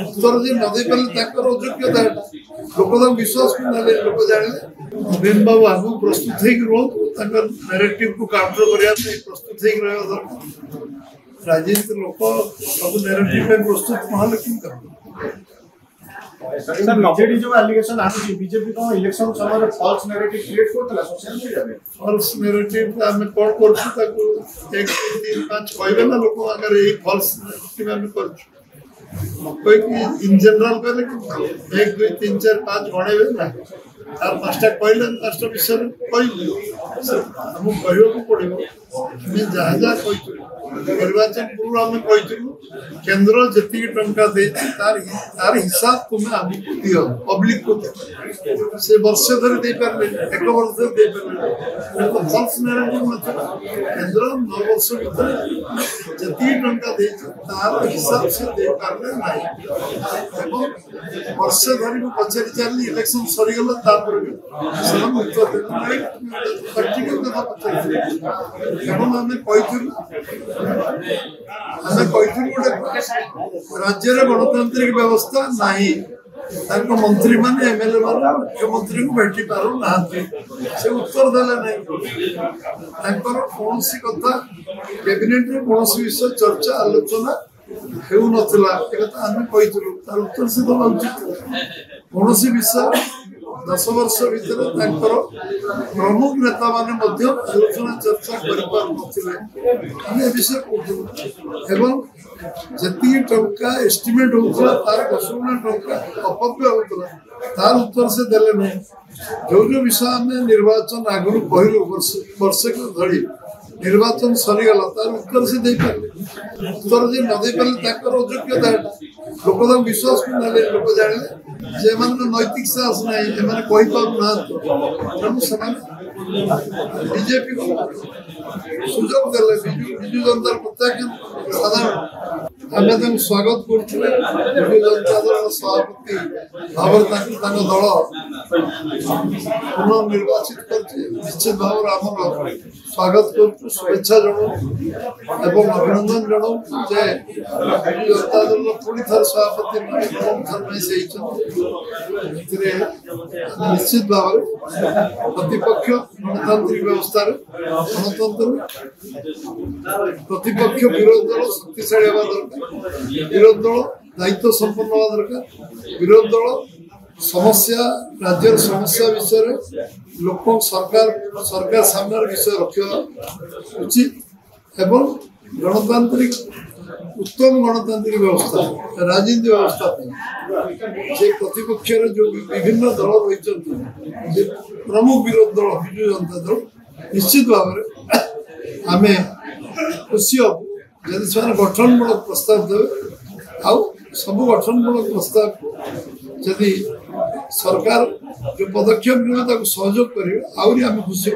उत्तर जी न दे पारे अयोग्यता लोक विश्वास को लोक जाने नवीन बाबू आगु प्रस्तुत होरेटिव को काउंटर करने प्रस्तुत रहा दरकार राजनीति लोक सब नेरेटिव प्रस्तुत नहले कि सर बीजेडी जो एलिगेशन आछि बीजेपी को इलेक्शन समय फॉल्स नैरेटिव क्रिएट करतला सोशल मीडिया में फॉल्स नैरेटिव आमे कोन करछु ताको 1 2 3 5 कहबे ना लोक अगर ए फॉल्स नैरेटिव आमे करछु कोई कि इन जनरल कहले कि 1 2 3 4 5 गणेबे ना तार पांचटा कहले पांचटा विषय कहले हम कहयो को पड़िबो मैं जहां जहां कहछु निर्वाचन पूर्व आम कही केन्द्र जी टंका तार हिसाब तुम्हें आमको दियो पब्लिक को से वर्ष धरी दे पारे 1 वर्ष दे पारे फल्स नैरेटिव नथिला केन्द्र 9 वर्ष भीतर जी टंका दे तार हिसाब से दे पारे नहीं वर्ष धरी पचारि चली इलेक्शन सरीगला तापर उत्तर प्रैक्टिकल कथा पचार आम राज्य गणतांत्रिक व्यवस्था नहीं मंत्री माने एमएलए माने मुख्यमंत्री को भेटी पारु ना से उत्तर देले नहीं कौन सी कथा कैबिनेट रे कौन सी विषय चर्चा आलोचना हेउ नथिला एकता आमे कहितलु तार उत्तर से दबा उचित कौन सी विषय 10 वर्ष भीतर प्रमुख नेता माने आलोचना चर्चा कर विषय कहूँ जी टंका एस्टिमेट होता तार 10 गुणा टंका अपव्य होता तार उत्तर से देले नहीं जो विषय आम निर्वाचन आगु कहलु वर्ष धड़ी निर्वाचन सरीगला तार उत्तर से दे पारे उत्तर जी न दे पारे अयोग्यता लोक विश्वास को लोक जाने जे नैतिक साहस ना कही पाना तेणु बीजेपी को सुजोग देले विजु जनता प्रत्याख्यान साधारण आम स्वागत कर विजु जनता दल सभापति भाव दल पुनर्निर्वाचित कर निश्चित भाव आम स्वागत कर शुभेच्छा जनाऊँ अभिनंदन जनाऊँ जे विजु जनता दल पुणी थर सभापति निश्चित भाव प्रतिपक्ष गणतांत्रिक व्यवस्था गणतंत्र प्रतिपक्ष विरोध दल शक्तिशाली हवा दरकार विरोध दल दायित्व संपन्न हवा दरकार विरोध दल समस्या राज्य समस्या विषय लोक सरकार सामने विषय रखा उचित एवं गणतांत्रिक उत्तम गणतांत्रिक व्यवस्था राजनीति व्यवस्था से प्रतिपक्ष जो विभिन्न दल रही प्रमुख विरोध दल विजु जनता दल निश्चित भाव में आम खुशी हूँ जदि से गठनमूलक प्रस्ताव देवे आउ सब गठनमूलक प्रस्ताव को जदि सरकार जो पदक्षेप ने सहयोग करेंगे आहरी आम खुशी।